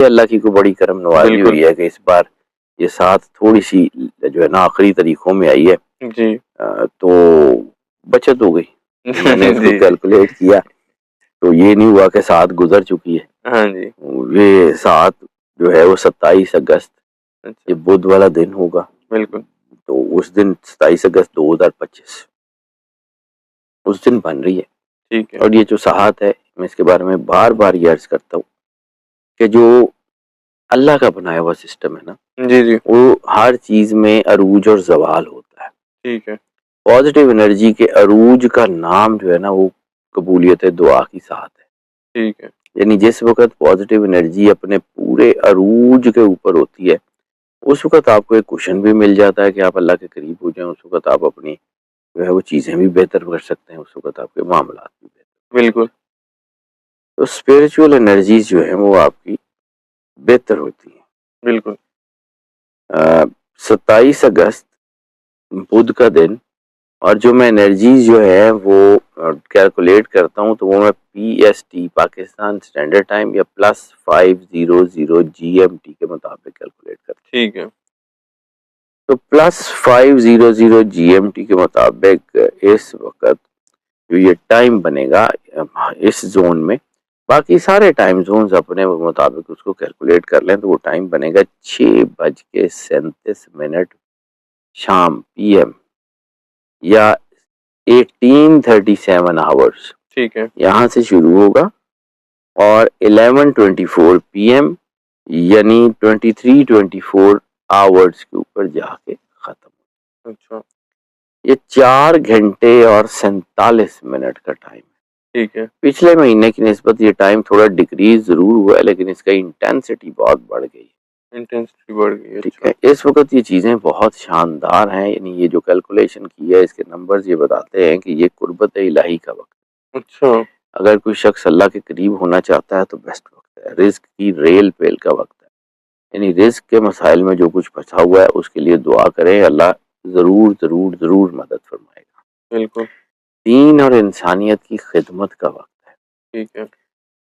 اللہ کی کو بڑی کرم نوازی ہوئی ہے کہ اس بار یہ 7 تھوڑی سی جو ہے نا آخری تاریخوں میں آئی ہے جی، تو بچت ہو گئی. میں نے اس کو کیلکولیٹ کیا تو یہ نہیں ہوا کہ 7 گزر چکی ہے. ہاں جی، یہ 7 جو ہے وہ 27 اگست یہ بدھ والا دن ہوگا. بالکل. تو اس دن 27 اگست 2025 اس دن بن رہی ہے. ٹھیک ہے. اور یہ جو ساعت ہے میں اس کے بارے میں بار بار یہ عرض کرتا ہوں کہ جو اللہ کا بنایا ہوا سسٹم ہے نا جی جی، وہ ہر چیز میں عروج اور زوال ہوتا ہے. ٹھیک ہے. پازیٹیو انرجی کے عروج کا نام جو ہے نا وہ قبولیت دعا کی ساعت ہے. ٹھیک ہے. یعنی جس وقت پازیٹیو انرجی اپنے پورے عروج کے اوپر ہوتی ہے اس وقت آپ کو ایک کوشن بھی مل جاتا ہے کہ آپ اللہ کے قریب ہو جائیں. اس وقت آپ اپنی جو ہے وہ چیزیں بھی بہتر کر سکتے ہیں. اس وقت آپ کے معاملات بھی بہتر. بالکل. تو اسپریچول انرجیز جو ہیں وہ آپ کی بہتر ہوتی ہیں. بالکل. 27 اگست بدھ کا دن اور جو میں انرجیز جو ہے وہ کیلکولیٹ کرتا ہوں تو وہ میں PST پاکستان اسٹینڈرڈ ٹائم یا +500 GMT کے مطابق کیلکولیٹ کرتا ہوں. ٹھیک ہے. تو +500 GMT کے مطابق اس وقت جو یہ ٹائم بنے گا اس زون میں باقی سارے ٹائم زونز اپنے مطابق اس کو کیلکولیٹ کر لیں تو وہ ٹائم بنے گا 6:37 شام PM یا 1837 آورز. ٹھیک ہے. یہاں سے شروع ہوگا اور 11:24 PM یعنی 23:24 آورز کے اوپر جا کے ختم. اچھا. یہ 4 گھنٹے اور 47 منٹ کا ٹائم ہے. ٹھیک ہے. پچھلے مہینے کی نسبت یہ ٹائم تھوڑا ڈیکریز ضرور ہوا ہے لیکن اس کا انٹینسٹی بہت بڑھ گئی. انٹینسٹی بڑھ گئی. ٹھیک ہے. اس وقت یہ چیزیں بہت شاندار ہیں. یعنی یہ جو کیلکولیشن کی ہے اس کے نمبرز یہ بتاتے ہیں کہ یہ قربت الہی کا وقت. اچھا. اگر کوئی شخص اللہ کے قریب ہونا چاہتا ہے تو بیسٹ وقت ہے. رزق کی ریل پیل کا وقت ہے. یعنی رزق کے مسائل میں جو کچھ پھنسا ہوا ہے اس کے لیے دعا کریں. اللہ ضرور ضرور ضرور مدد فرمائے گا. بالکل. دین اور انسانیت کی خدمت کا وقت ہے. ٹھیک ہے.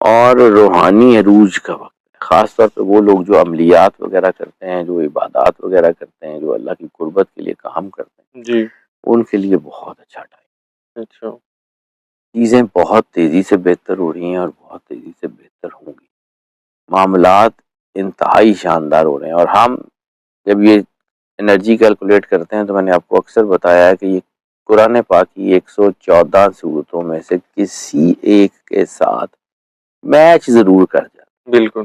اور روحانی عروج کا وقت ہے. خاص طور پہ وہ لوگ جو عملیات وغیرہ کرتے ہیں جو عبادات وغیرہ کرتے ہیں جو اللہ کی قربت کے لیے کام کرتے ہیں جی ان کے لیے بہت اچھا ٹائم. اچھا. چیزیں بہت تیزی سے بہتر ہو رہی ہیں اور بہت تیزی سے بہتر ہوں گی. معاملات انتہائی شاندار ہو رہے ہیں. اور ہم جب یہ انرجی کیلکولیٹ کرتے ہیں تو میں نے آپ کو اکثر بتایا ہے کہ یہ قرآن پاک کی 114 صورتوں میں سے کسی ایک کے ساتھ میچ ضرور کر جاتا. بالکل.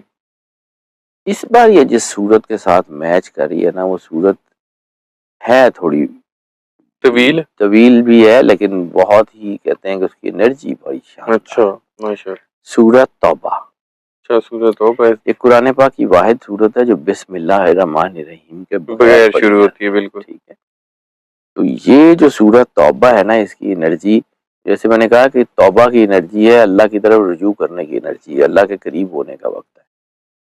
اس بار یہ جس صورت کے ساتھ میچ کر رہی ہے نا وہ صورت ہے تھوڑی طویل بھی ہے لیکن بہت ہی کہتے ہیں کہ اس کی انرجی بڑی شاندار. اچھا ماشاء. سورۃ توبہ. اچھا. سورۃ توبہ. یہ قرآن پاک کی واحد صورت ہے جو بسم اللہ الرحمن الرحیم کے بغیر شروع ہوتی ہے. بالکل. ٹھیک ہے. تو یہ جو سورۃ توبہ ہے نا اس کی انرجی جیسے میں نے کہا کہ توبہ کی انرجی ہے اللہ کی طرف رجوع کرنے کی انرجی ہے اللہ کے قریب ہونے کا وقت ہے.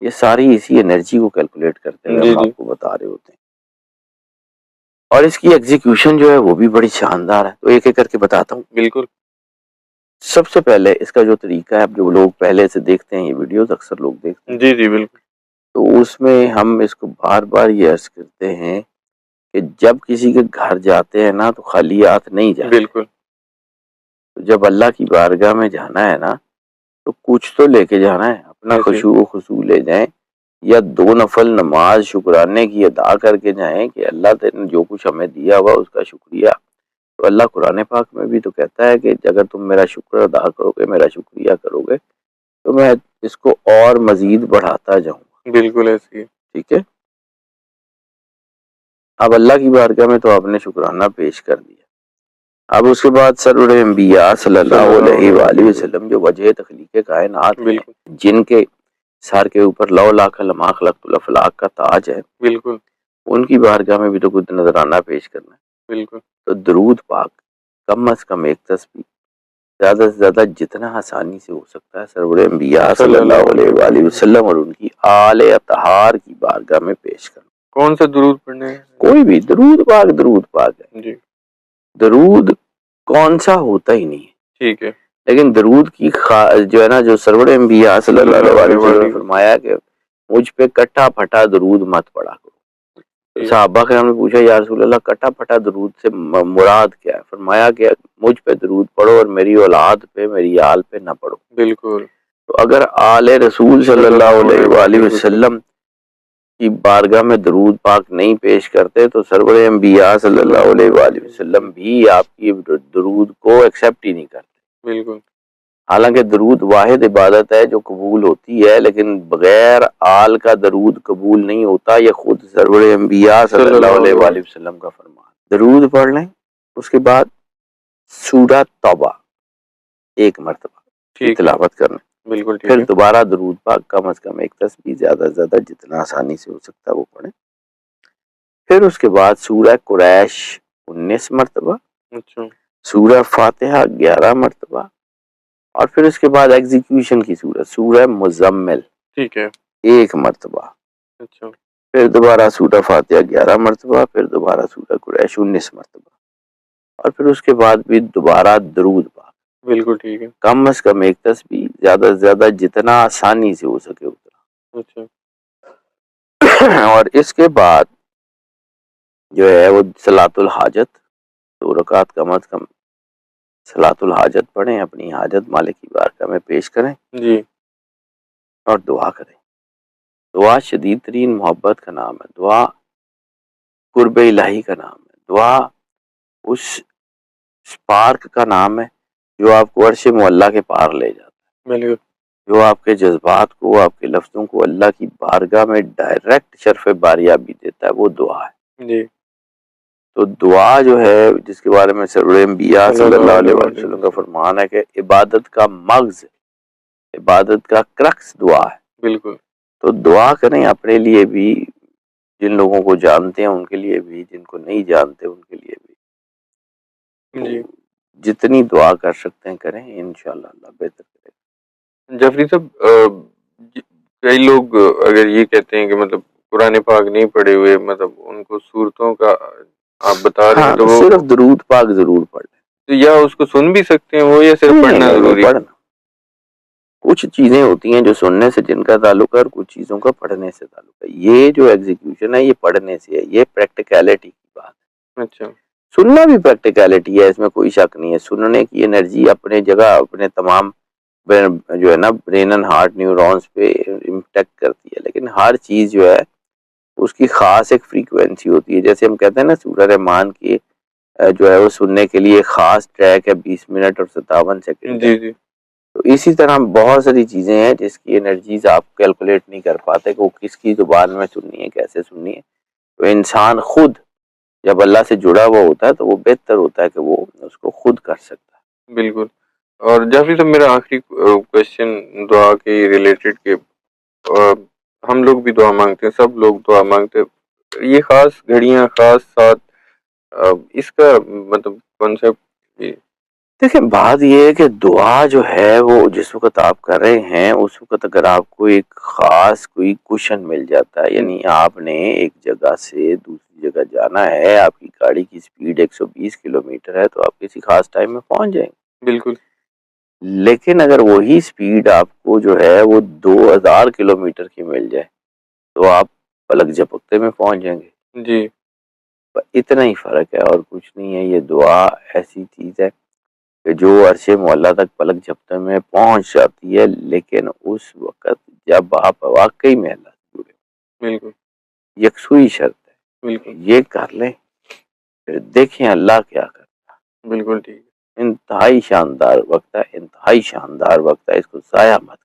یہ ساری اسی انرجی کو کیلکولیٹ کرتے ہوئے ہم آپ کو بتا رہے ہوتے ہیں. اور اس کی ایگزیکیوشن جو ہے وہ بھی بڑی شاندار ہے. تو ایک ایک کر کے بتاتا ہوں. بالکل. سب سے پہلے اس کا جو طریقہ ہے جو لوگ پہلے سے دیکھتے ہیں یہ ویڈیوز اکثر لوگ دیکھتے ہیں. جی جی بالکل. تو اس میں ہم اس کو بار بار یہ عرض کرتے ہیں کہ جب کسی کے گھر جاتے ہیں نا تو خالی ہاتھ نہیں جاتے. بالکل. جب اللہ کی بارگاہ میں جانا ہے نا تو کچھ تو لے کے جانا ہے. اپنا خشوع و خضوع لے جائیں یا 2 نفل نماز شکرانے کی ادا کر کے جائیں کہ اللہ نے جو کچھ ہمیں دیا ہوا اس کا شکریہ. تو اللہ قرآن پاک میں بھی تو کہتا ہے کہ اگر تم میرا شکر ادا کرو گے میرا شکریہ کرو گے تو میں اس کو اور مزید بڑھاتا جاؤں گا. بالکل ایسی ہے. ٹھیک ہے. اب اللہ کی بارگاہ میں تو آپ نے شکرانہ پیش کر دیا. اب اس کے بعد سرور انبیاء صلی اللہ علیہ وآلہ وسلم جو وجہ تخلیق کائنات ہیں جن کے سر کے اوپر لو لاکھ لما خلقت الافلاق کا تاج ہے بالکل ان کی بارگاہ میں بھی تو کچھ نذرانہ پیش کرنا ہے. بالکل. تو درود پاک کم از کم ایک تسبیح زیادہ سے زیادہ جتنا آسانی سے ہو سکتا ہے سرور انبیاء صلی اللہ علیہ وآلہ وسلم اور ان کی آل اطہار کی بارگاہ میں پیش کرنا. کون سا درود پڑھنا ہے؟ کوئی بھی درود پاک ہے. جی. درود کون سا ہوتا ہی نہیں ہے. ٹھیک ہے. لیکن درود کی جو ہے نا جو سرور انبیاء صلی اللہ علیہ وسلم نے فرمایا کہ مجھ پہ کٹا پھٹا درود مت پڑا کرو. صحابہ کرام نے پوچھا یا رسول اللہ کٹا پھٹا درود سے مراد کیا ہے؟ فرمایا کہ مجھ پہ درود پڑھو اور میری اولاد پہ میری آل پہ نہ پڑھو. بالکل. تو اگر آل رسول صلی اللہ علیہ وآلہ وسلم کی بارگاہ میں درود پاک نہیں پیش کرتے تو سرور انبیاء صلی اللہ علیہ وآلہ وسلم بھی آپ کی درود کو ایکسیپٹ ہی نہیں کرتے. بالکل. حالانکہ درود واحد عبادت ہے جو قبول ہوتی ہے، لیکن بغیر آل کا درود قبول نہیں ہوتا. یہ خود سرور انبیاء صلی اللہ علیہ وآلہ وسلم کا فرمان. درود پڑھ لیں، اس کے بعد سورہ توبہ ایک مرتبہ تلاوت کرنا. بالکل. پھر دوبارہ درود پاک کم از کم ایک تسبیح، زیادہ سے زیادہ جتنا آسانی سے ہو سکتا ہے وہ پڑھیں. پھر اس کے بعد سورہ قریش 19 مرتبہ، سورہ فاتحہ 11 مرتبہ، اور پھر اس کے بعد ایگزیکیوشن کی سورت سورہ مزمل ایک مرتبہ. پھر دوبارہ سورہ فاتحہ 11 مرتبہ، پھر دوبارہ سورہ قریش 19 مرتبہ، اور پھر اس کے بعد بھی دوبارہ درود پاک. بالکل ٹھیک ہے. کم از کم ایک تسبیح، زیادہ سے زیادہ جتنا آسانی سے ہو سکے اتنا. اور اس کے بعد جو ہے وہ صلاۃ الحاجت 2 رکعت کم از کم صلاۃ الحاجت پڑھیں، اپنی حاجت مالک کی بارگاہ میں پیش کریں جی، اور دعا کریں. دعا شدید ترین محبت کا نام ہے، دعا قرب الہی کا نام ہے، دعا اس سپارک کا نام ہے جو آپ کو عرش معلیٰ کے پار لے جاتا ہے، جو آپ کے جذبات کو، آپ کے لفظوں کو اللہ کی بارگاہ میں ڈائریکٹ شرف باریابی دیتا ہے. وہ دعا ہے. جی. تو دعا جو ہے جس کے بارے میں سرور انبیاء صلی اللہ علیہ وسلم کا فرمان ہے کہ عبادت کا مغز، عبادت کا کرکس دعا ہے. بالکل. تو دعا کریں اپنے لیے بھی، جن لوگوں کو جانتے ہیں ان کے لیے بھی، جن کو نہیں جانتے ان کے لیے بھی. جی. جتنی دعا کر سکتے ہیں کریں، انشاءاللہ اللہ بہتر کرے گا. جعفری صاحب، کئی لوگ اگر یہ کہتے ہیں کہ مطلب قرآن پاک نہیں پڑھے ہوئے، مطلب ان کو صورتوں کا آپ بتا رہے ہیں تو وہ صرف درود پاک ضرور پڑھ لیں. تو یا اس کو سن بھی سکتے ہیں وہ، یا صرف پڑھنا ضروری ہے؟ کچھ چیزیں ہوتی ہیں جو سننے سے جن کا تعلق ہے اور کچھ چیزوں کا پڑھنے سے تعلق ہے. یہ جو ایگزیکیوشن ہے یہ پڑھنے سے ہے، یہ پریکٹیکلٹی کی بات ہے. اچھا. سننا بھی پریکٹیکلٹی ہے، اس میں کوئی شک نہیں ہے. سننے کی انرجی اپنے جگہ اپنے تمام جو ہے نا برین اینڈ ہارٹ نیورونز پہ امپیکٹ کرتی ہے، لیکن ہر چیز جو ہے اس کی خاص ایک فریکوینسی ہوتی ہے. جیسے ہم کہتے ہیں نا سورہ رحمان کی جو ہے وہ سننے کے لیے خاص ٹریک ہے 20 منٹ اور 57 سیکنڈ. جی جی. تو اسی طرح بہت ساری چیزیں ہیں جس کی انرجیز آپ کیلکولیٹ نہیں کر پاتے کہ وہ کس کی زبان میں سننی ہے، کیسے سننی ہے. تو انسان خود جب اللہ سے جڑا ہوا ہوتا ہے تو وہ بہتر ہوتا ہے کہ وہ اس کو خود کر سکتا ہے. بالکل. اور جعفری صاحب میرا آخری کوشچن دعا کے ریلیٹڈ کہ ہم لوگ بھی دعا مانگتے ہیں، سب لوگ دعا مانگتے ہیں، یہ خاص گھڑیاں، خاص ساتھ، اس کا مطلب کنسیپٹ؟ دیکھیں بات یہ ہے کہ دعا جو ہے وہ جس وقت آپ کر رہے ہیں اس وقت اگر آپ کو ایک خاص کوئی کوشن مل جاتا ہے، یعنی آپ نے ایک جگہ سے دوسری جگہ جانا ہے، آپ کی گاڑی کی سپیڈ 120 کلومیٹر ہے تو آپ کسی خاص ٹائم میں پہنچ جائیں گے. بالکل. لیکن اگر وہی سپیڈ آپ کو جو ہے وہ 2000 کلومیٹر کی مل جائے تو آپ پلک جھپکتے میں پہنچ جائیں گے. جی. اتنا ہی فرق ہے اور کچھ نہیں ہے. یہ دعا ایسی چیز ہے کہ جو عرش معلیٰ تک پلک جھپکتے میں پہنچ جاتی ہے، لیکن اس وقت جب آپ واقعی میں اللہ سے جڑے. بالکل. یکسوئی شرط ہے. بالکل. یہ کر لیں پھر دیکھیں اللہ کیا کرتا ہے. بالکل ٹھیک. انتہائی شاندار وقت ہے، انتہائی شاندار وقت ہے، اس کو ضائع مت